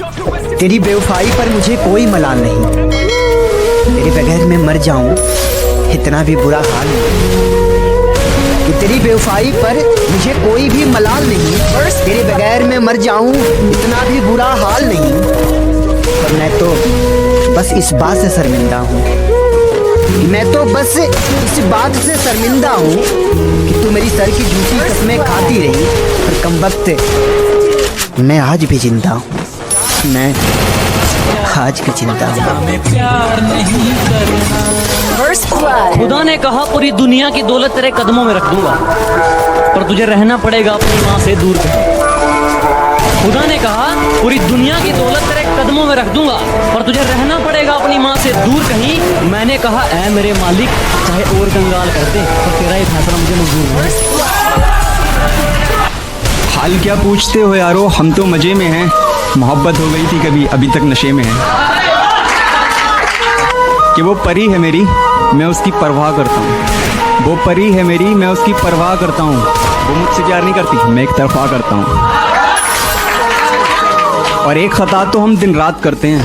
तेरी बेवफाई पर मुझे कोई मलाल नहीं, तेरे बगैर मैं मर जाऊं इतना भी बुरा हाल नहीं। कि तेरी बेवफाई पर मुझे कोई भी मलाल नहीं, तेरे बगैर मैं मर जाऊं इतना भी बुरा हाल नहीं। और मैं तो बस इस बात से शर्मिंदा हूँ, मैं तो बस इस बात से शर्मिंदा हूँ कि तू मेरी सर की झूठी कसमें खाती रही, पर कमबख्त मैं आज भी जिंदा हूँ, मैं आज भी जिंदा हूँ। खुदा ने कहा पूरी दुनिया की दौलत तेरे कदमों में रख दूंगा, पर तुझे रहना पड़ेगा अपनी माँ से दूर कहीं। खुदा ने कहा पूरी दुनिया की दौलत तेरे कदमों में रख दूंगा, पर तुझे रहना पड़ेगा अपनी माँ से दूर कहीं। मैंने कहा ऐ मेरे मालिक, चाहे और कंगाल कर दे, पर तेरा ये फैसला मुझे मंजूर है। हाल क्या पूछते हो यारो, हम तो मजे में हैं। मोहब्बत हो गई थी कभी, अभी तक नशे में है। कि वो परी है मेरी, मैं उसकी परवाह करता हूँ। वो परी है मेरी, मैं उसकी परवाह करता हूँ। वो मुझसे प्यार नहीं करती, मैं एक तरफा करता हूँ। और एक खता तो हम दिन रात करते हैं,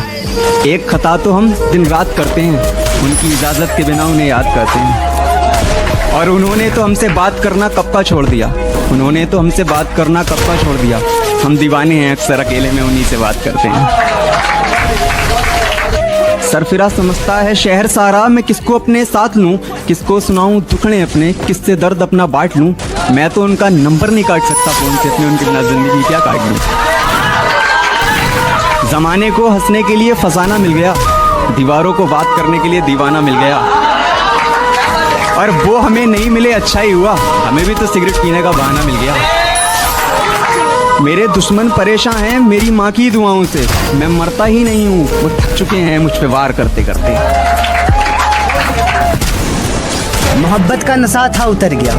एक खता तो हम दिन रात करते हैं। उनकी इजाज़त के बिना उन्हें याद करते हैं। और उन्होंने तो हमसे बात करना कब का छोड़ दिया, उन्होंने तो हमसे बात करना कब का छोड़ दिया। हम दीवाने हैं, अक्सर अकेले में उन्हीं से बात करते हैं। सरफिरा समझता है शहर सारा, मैं किसको अपने साथ लूं, किसको सुनाऊं दुखड़े अपने, किससे दर्द अपना बांट लूं। मैं तो उनका नंबर नहीं काट सकता फ़ोन से, अपनी उनके बिना ज़िंदगी क्या काट लूं। ज़माने को हंसने के लिए फसाना मिल गया, दीवारों को बात करने के लिए दीवाना मिल गया। और वो हमें नहीं मिले अच्छा ही हुआ, हमें भी तो सिगरेट पीने का बहाना मिल गया। मेरे दुश्मन परेशान हैं मेरी माँ की दुआओं से, मैं मरता ही नहीं हूँ, वो थक चुके हैं मुझ पे वार करते करते। मोहब्बत का नशा था उतर गया,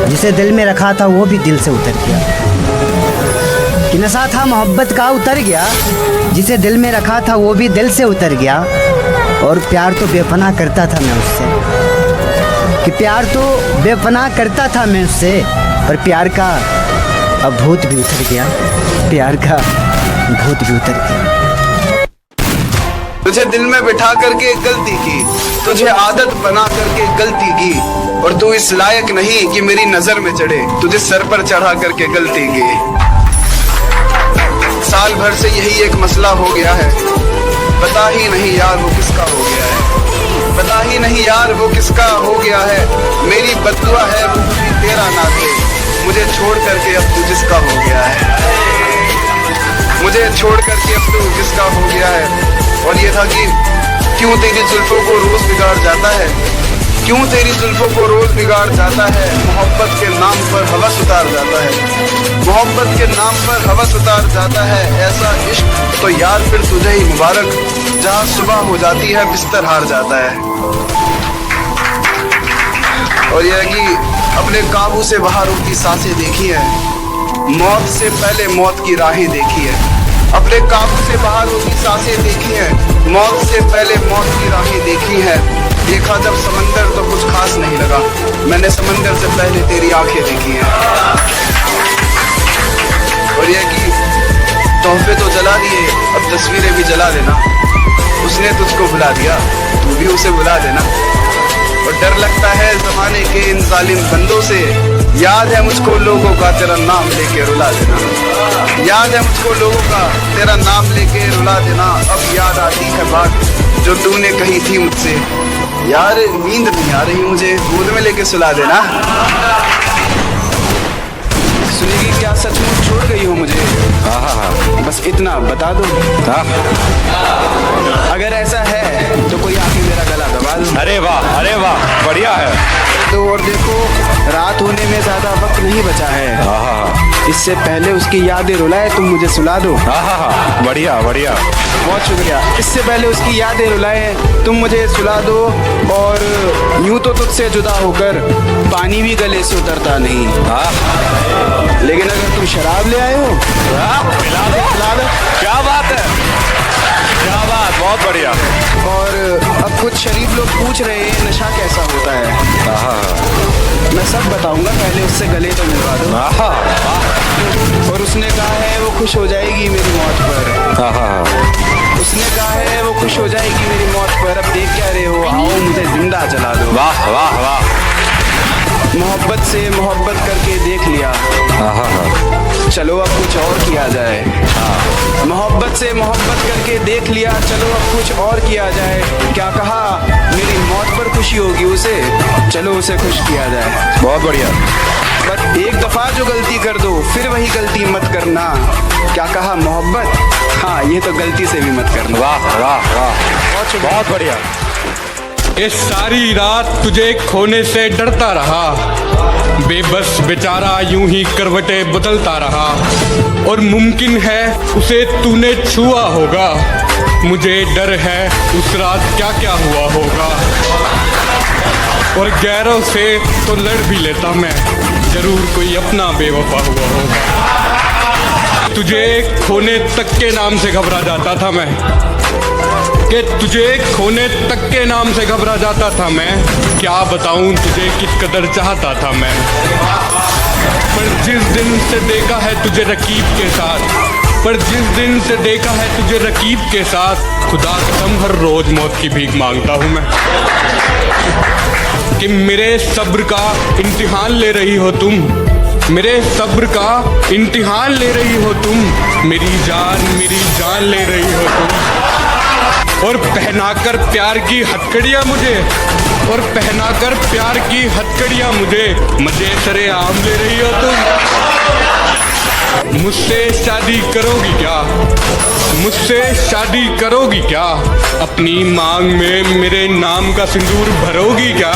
जिसे दिल में रखा था वो भी दिल से उतर गया। कि नशा था मोहब्बत का उतर गया, जिसे दिल में रखा था वो भी दिल से उतर गया। और प्यार तो बेपनाह करता था मैं उससे, कि प्यार तो बेपनाह करता था मैं उससे, पर प्यार का अब भूत भी उतर गया, प्यार का भूत भी उतर गया। तुझे दिल में बिठा करके गलती की, तुझे आदत बना करके गलती की, और तू इस लायक नहीं कि मेरी नजर में चढ़े, तुझे सर पर चढ़ा करके गलती की। साल भर से यही एक मसला हो गया है, पता ही नहीं यार वो किसका हो गया है, पता ही नहीं यार वो किसका हो गया है। मेरी बद्दुआ है वो भी तेरा ना दे, मुझे छोड़ करके अब तू जिसका हो गया है, मुझे छोड़ करके अब तू जिसका हो गया है। और ये था कि क्यों तेरी जुल्फों को रोज बिगाड़ जाता है, क्यों तेरी जुल्फों को रोज बिगाड़ जाता है। मोहब्बत के नाम पर हवस उतार जाता है, मोहब्बत के नाम पर हवस उतार जाता है। ऐसा इश्क तो यार फिर तुझे ही मुबारक, जहाँ सुबह हो जाती है बिस्तर हार जाता है। और यह कि अपने काबू से बाहर उनकी सांसें देखी है, मौत से पहले मौत की राहें देखी है। अपने काबू से बाहर उनकी सांसें देखी है, मौत से पहले मौत की राहें देखी है। देखा जब समंदर तो कुछ खास नहीं लगा, मैंने समंदर से पहले तेरी आंखें देखी हैं। और यह कि तोहफे तो जला दिए, अब तस्वीरें भी जला देना। उसने तुझको बुला दिया, तू भी उसे बुला देना। और डर लगता है जमाने के इन जालिम बंदों से, याद है मुझको लोगों का तेरा नाम लेके रुला देना, याद है मुझको लोगों का तेरा नाम लेके रुला देना। अब याद आती है बात जो तूने कही थी मुझसे, यार नींद नहीं आ रही मुझे, गोद में लेके सुला देना। सुनेगी क्या सचमुच छोड़ गई हो मुझे? हाँ, बस इतना बता दो। अगर ऐसा है तो कोई आके मेरा गला दबा दो। अरे वाह बढ़िया है। तो और देखो रात होने में ज्यादा वक्त नहीं बचा है, इससे पहले उसकी यादें रुलाए तुम मुझे सुला दो। बढ़िया बहुत शुक्रिया। इससे पहले उसकी यादें रुलाए तुम मुझे सुला दो। और यूं तो तुझसे जुदा होकर पानी भी गले से उतरता नहीं, लेकिन अगर तुम शराब ले आए हो पिला दो। क्या बात है, क्या बात, बहुत बढ़िया। और अब कुछ शरीफ लोग पूछ रहे हैं नशा कैसा होता है, मैं सब बताऊंगा, पहले उससे गले तो मिलवा दो। और उसने कहा है वो खुश हो जाएगी मेरी मौत पर। हाँ हाँ हाँ। उसने कहा है वो खुश हो जाएगी मेरी मौत पर, अब देख क्या रहे हो, आओ मुझे जिंदा जला दो। वाह वाह वाह। मोहब्बत से मोहब्बत करके देख लिया, हाँ हाँ हाँ। चलो अब कुछ और किया जाए। मोहब्बत से मोहब्बत करके देख लिया, चलो अब कुछ और किया जाए। क्या कहा, मेरी मौत पर खुशी होगी उसे, चलो उसे खुश किया जाए। बहुत बढ़िया। बट एक दफा जो गलती कर दो फिर वही गलती मत करना। क्या कहा, मोहब्बत, हाँ ये तो गलती से भी मत करना। वाह वाह वाह, बहुत बढ़िया। इस सारी रात तुझे खोने से डरता रहा, बेबस बेचारा यूं ही करवटें बदलता रहा, और मुमकिन है उसे तूने छुआ होगा। मुझे डर है उस रात क्या क्या हुआ होगा, और गैरों से तो लड़ भी लेता मैं, जरूर कोई अपना बेवफा हुआ होगा। तुझे खोने तक के नाम से घबरा जाता था मैं, कि तुझे खोने तक के नाम से घबरा जाता था मैं। क्या बताऊं तुझे किस कदर चाहता था मैं, पर जिस दिन से देखा है तुझे रकीब के साथ, पर जिस दिन से देखा है तुझे रकीब के साथ, खुदा कसम हर रोज मौत की भीख मांगता हूं मैं। कि मेरे सब्र का इम्तिहान ले रही हो तुम, मेरे सब्र का इम्तिहान ले रही हो तुम, मेरी जान ले रही हो तुम। और पहनाकर प्यार की हथकड़ियाँ मुझे, और पहनाकर प्यार की हथकड़ियाँ मुझे मजे सरे आम ले रही हो तुम। मुझसे शादी करोगी क्या, मुझसे शादी करोगी क्या, अपनी मांग में मेरे नाम का सिंदूर भरोगी क्या,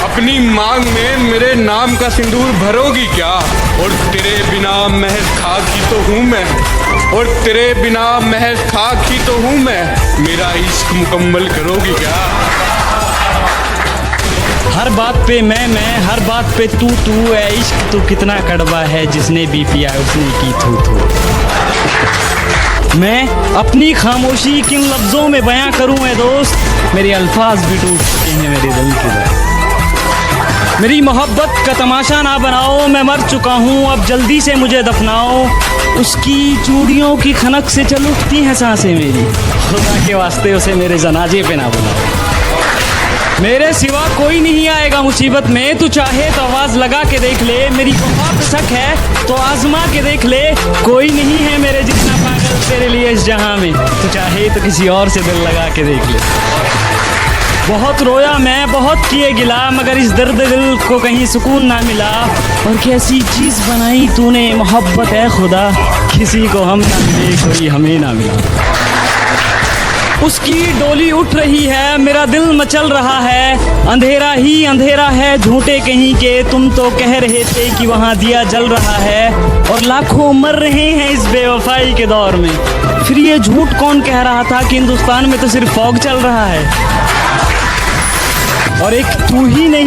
अपनी मांग में मेरे नाम का सिंदूर भरोगी क्या। और तेरे बिना महज खाक ही तो हूँ मैं, और तेरे बिना महज खाक ही तो हूँ मैं, मेरा इश्क मुकम्मल करोगी क्या। हर बात पे मैं, हर बात पे तू है, इश्क तो कितना कड़वा है, जिसने भी पिया उसने की थू। मैं अपनी खामोशी किन लफ्ज़ों में बयां करूं ए दोस्त, मेरे अल्फाज भी टूट चुके हैं मेरे दिल के दर। मेरी मोहब्बत का तमाशा ना बनाओ, मैं मर चुका हूँ, अब जल्दी से मुझे दफनाओ। उसकी चूड़ियों की खनक से चल उठती हैं सांसें मेरी, खुदा के वास्ते उसे मेरे जनाजे पे ना बुलाओ। मेरे सिवा कोई नहीं आएगा मुसीबत में, तू चाहे तो आवाज़ लगा के देख ले, मेरी वफा पे शक है तो आजमा के देख ले। कोई नहीं है मेरे जितना पागल तेरे लिए इस जहां में, तू चाहे तो किसी और से दिल लगा के देख ले। बहुत रोया मैं, बहुत किए गिला, मगर इस दर्द दिल को कहीं सुकून ना मिला। और कैसी चीज़ बनाई तूने मोहब्बत है खुदा, किसी को हम ना मिले कोई हमें ना मिला। उसकी डोली उठ रही है, मेरा दिल मचल रहा है, अंधेरा ही अंधेरा है झूठे कहीं के, तुम तो कह रहे थे कि वहाँ दिया जल रहा है, और लाखों मर रहे हैं इस बेवफाई के दौर में। फिर ये झूठ कौन कह रहा था कि हिंदुस्तान में तो सिर्फ फॉग चल रहा है, और एक तू ही नहीं